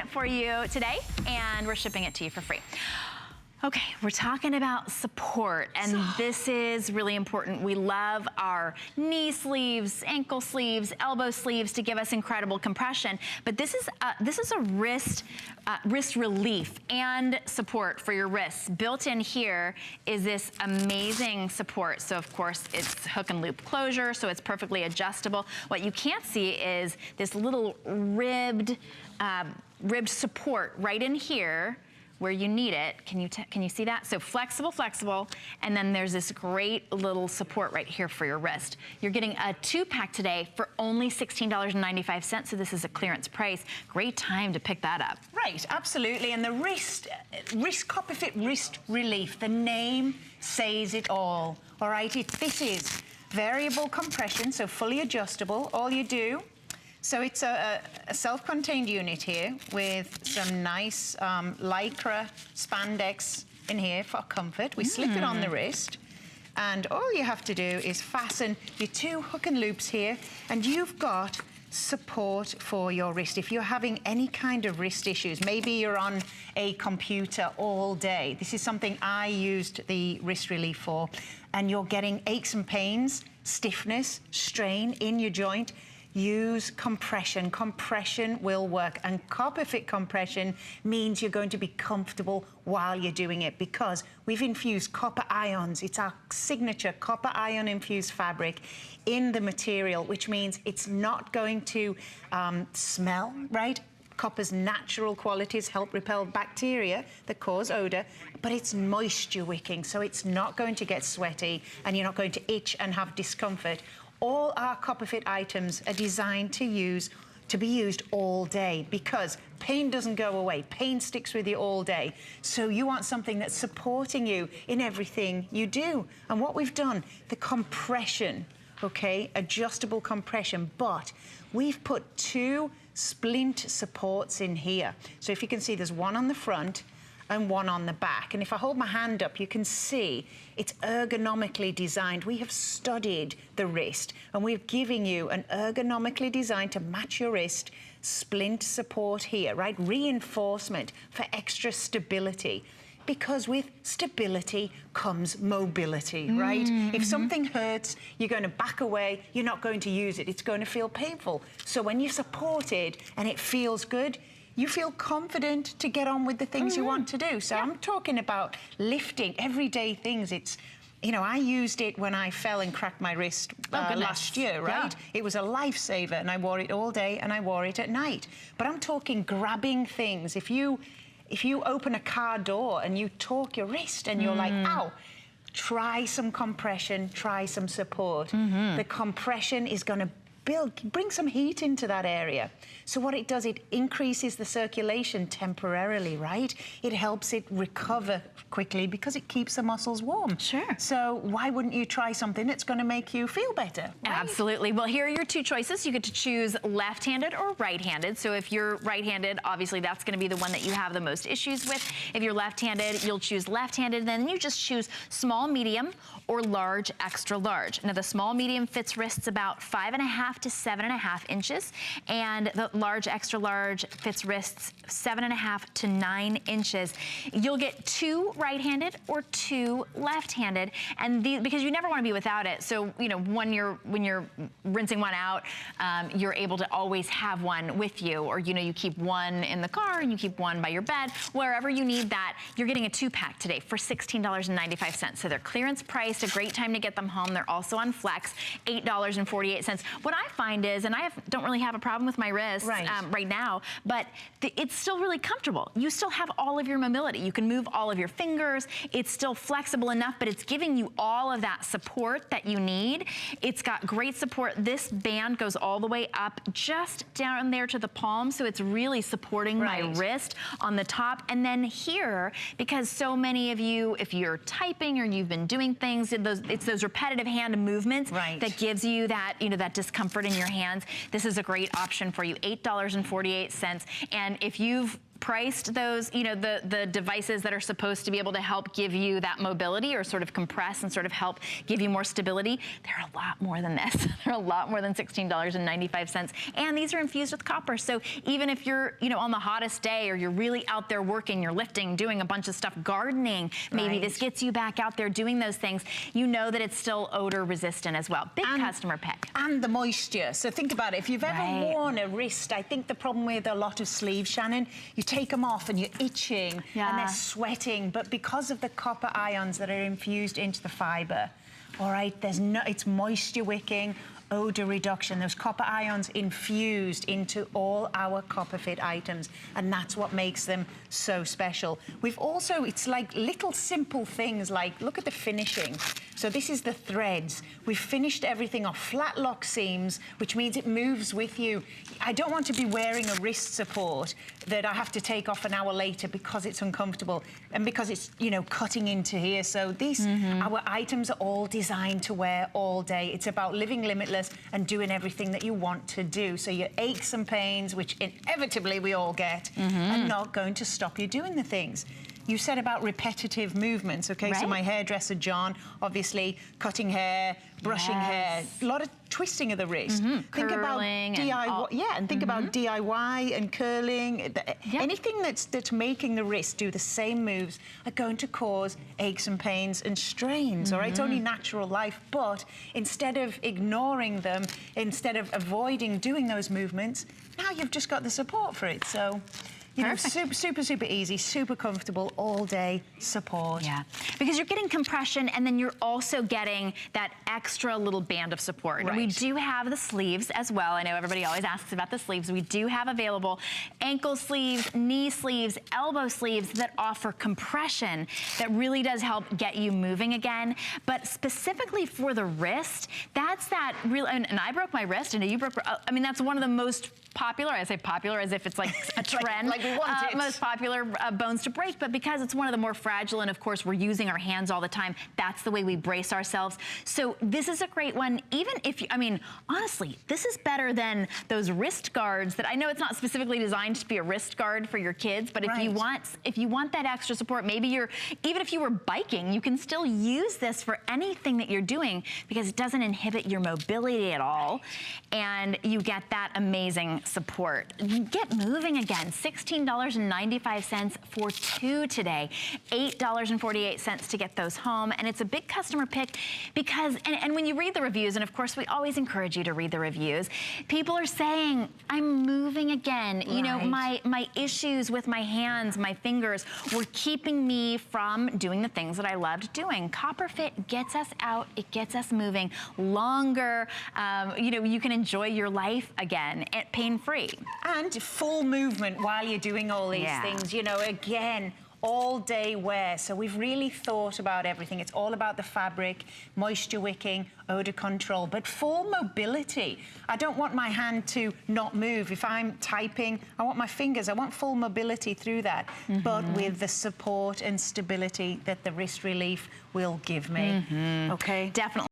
for you today, and we're shipping it to you for free. Okay, we're talking about support, and this is really important. We love our knee sleeves, ankle sleeves, elbow sleeves to give us incredible compression, but this is a wrist relief and support for your wrists. Built in here is this amazing support. So of course it's hook and loop closure, so it's perfectly adjustable. What you can't see is this little ribbed support right in here where you need it. Can you see that? So flexible, and then there's this great little support right here for your wrist. You're getting a 2-pack today for only $16.95, so this is a clearance price. Great time to pick that up. Right, absolutely, and the wrist CopperFit Wrist Relief, the name says it all right? This is variable compression, so fully adjustable. All you do, so it's a self-contained unit here with some nice lycra spandex in here for comfort. We slip it on the wrist, and all you have to do is fasten your 2 hook and loops here, and you've got support for your wrist. If you're having any kind of wrist issues, maybe you're on a computer all day. This is something I used the wrist relief for, and you're getting aches and pains, stiffness, strain in your joint. Use compression. Compression will work, and CopperFit compression means you're going to be comfortable while you're doing it, because we've infused copper ions. It's our signature copper ion infused fabric in the material, which means it's not going to smell, right? Copper's natural qualities help repel bacteria that cause odor, but it's moisture wicking, so it's not going to get sweaty, and you're not going to itch and have discomfort. All our CopperFit items are designed to be used all day, because pain doesn't go away. Pain sticks with you all day. So you want something that's supporting you in everything you do. And what we've done, the compression, okay, adjustable compression, but we've put 2 splint supports in here. So if you can see, there's one on the front and one on the back. And if I hold my hand up, you can see it's ergonomically designed. We have studied the wrist, and we're giving you an ergonomically designed to match your wrist splint support here, right? Reinforcement for extra stability. Because with stability comes mobility, right? If something hurts, you're going to back away, you're not going to use it, it's going to feel painful. So when you're supported and it feels good, you feel confident to get on with the things you want to do. So I'm talking about lifting, everyday things. It's, you know, I used it when I fell and cracked my wrist last year, right? Yeah. It was a lifesaver, and I wore it all day and I wore it at night. But I'm talking grabbing things. If you open a car door and you torque your wrist and you're like, ow, try some compression, try some support. The compression is going to bring some heat into that area. So what it does, it increases the circulation temporarily, right? It helps it recover quickly because it keeps the muscles warm. Sure. So why wouldn't you try something that's going to make you feel better, right? Absolutely. Well, here are your 2 choices. You get to choose left-handed or right-handed. So if you're right-handed, obviously that's going to be the one that you have the most issues with. If you're left-handed, you'll choose left-handed, then you just choose small, medium, or large, extra large. Now the small, medium fits wrists about 5.5 to 7.5 inches, and the large, extra large fits wrists 7.5 to 9 inches. You'll get 2 right-handed or 2 left-handed, and because you never want to be without it. So you know, when you're rinsing one out, you're able to always have one with you, or you know, you keep one in the car and you keep one by your bed, wherever you need that. You're getting a 2-pack today for $16.95. So they're clearance priced, a great time to get them home. They're also on Flex, $8.48. What I find is, and I don't really have a problem with my wrist right now, but it's still really comfortable. You still have all of your mobility. You can move all of your fingers. It's still flexible enough, but it's giving you all of that support that you need. It's got great support. This band goes all the way up just down there to the palm, so it's really supporting my wrist on the top. And then here, because so many of you, if you're typing or you've been doing things, it's those repetitive hand movements that gives you that, you know, that discomfort in your hands. This is a great option for you, $8.48. And if you've priced those, you know, the devices that are supposed to be able to help give you that mobility or sort of compress and sort of help give you more stability, they're a lot more than this. They're a lot more than $16.95. And these are infused with copper. So even if you're, you know, on the hottest day, or you're really out there working, you're lifting, doing a bunch of stuff, gardening, maybe this gets you back out there doing those things, you know that it's still odor resistant as well. Big customer pick. And the moisture. So think about it. If you've ever worn a wrist, I think the problem with a lot of sleeves, Shannon, you take them off and you're itching and they're sweating, but because of the copper ions that are infused into the fiber, all right, it's moisture wicking, odor reduction, those copper ions infused into all our CopperFit items, and that's what makes them so special. We've also, it's like little simple things like, look at the finishing. So this is the threads. We've finished everything off flat lock seams, which means it moves with you. I don't want to be wearing a wrist support that I have to take off an hour later because it's uncomfortable and because it's, you know, cutting into here. So these, our items are all designed to wear all day. It's about living limitless and doing everything that you want to do. So your aches and pains, which inevitably we all get, are not going to stop you doing the things. You said about repetitive movements, okay? So my hairdresser, John, obviously cutting hair, brushing hair, a lot of twisting of the wrist. Think about DIY, and think about DIY and curling. Anything that's making the wrist do the same moves are going to cause aches and pains and strains, all right? It's only natural life, but instead of ignoring them, instead of avoiding doing those movements, now you've just got the support for it, so. You know, super easy, super comfortable, all day support. Yeah, because you're getting compression and then you're also getting that extra little band of support. And we do have the sleeves as well. I know everybody always asks about the sleeves. We do have available ankle sleeves, knee sleeves, elbow sleeves that offer compression that really does help get you moving again. But specifically for the wrist, that's that real, and I broke my wrist, and you broke, I mean, that's one of the most popular, I say popular as if it's like a trend, like we want it. Most popular bones to break, but because it's one of the more fragile, and of course we're using our hands all the time, that's the way we brace ourselves. So this is a great one, even if you, I mean, honestly, this is better than those wrist guards that I know it's not specifically designed to be a wrist guard for your kids, but if you want that extra support, maybe even if you were biking, you can still use this for anything that you're doing because it doesn't inhibit your mobility at all, and you get that amazing support. Get moving again. $16.95 for 2 today. $8.48 to get those home. And it's a big customer pick because, and when you read the reviews, and of course we always encourage you to read the reviews, people are saying, I'm moving again. You know, my issues with my hands, my fingers were keeping me from doing the things that I loved doing. CopperFit gets us out. It gets us moving longer. You know, you can enjoy your life again, pain-free. And full movement while you're doing all these things, you know, again, all day wear. So we've really thought about everything. It's all about the fabric, moisture wicking, odor control, but full mobility. I don't want my hand to not move. If I'm typing, I want my fingers, I want full mobility through that, but with the support and stability that the wrist relief will give me. Okay? Definitely.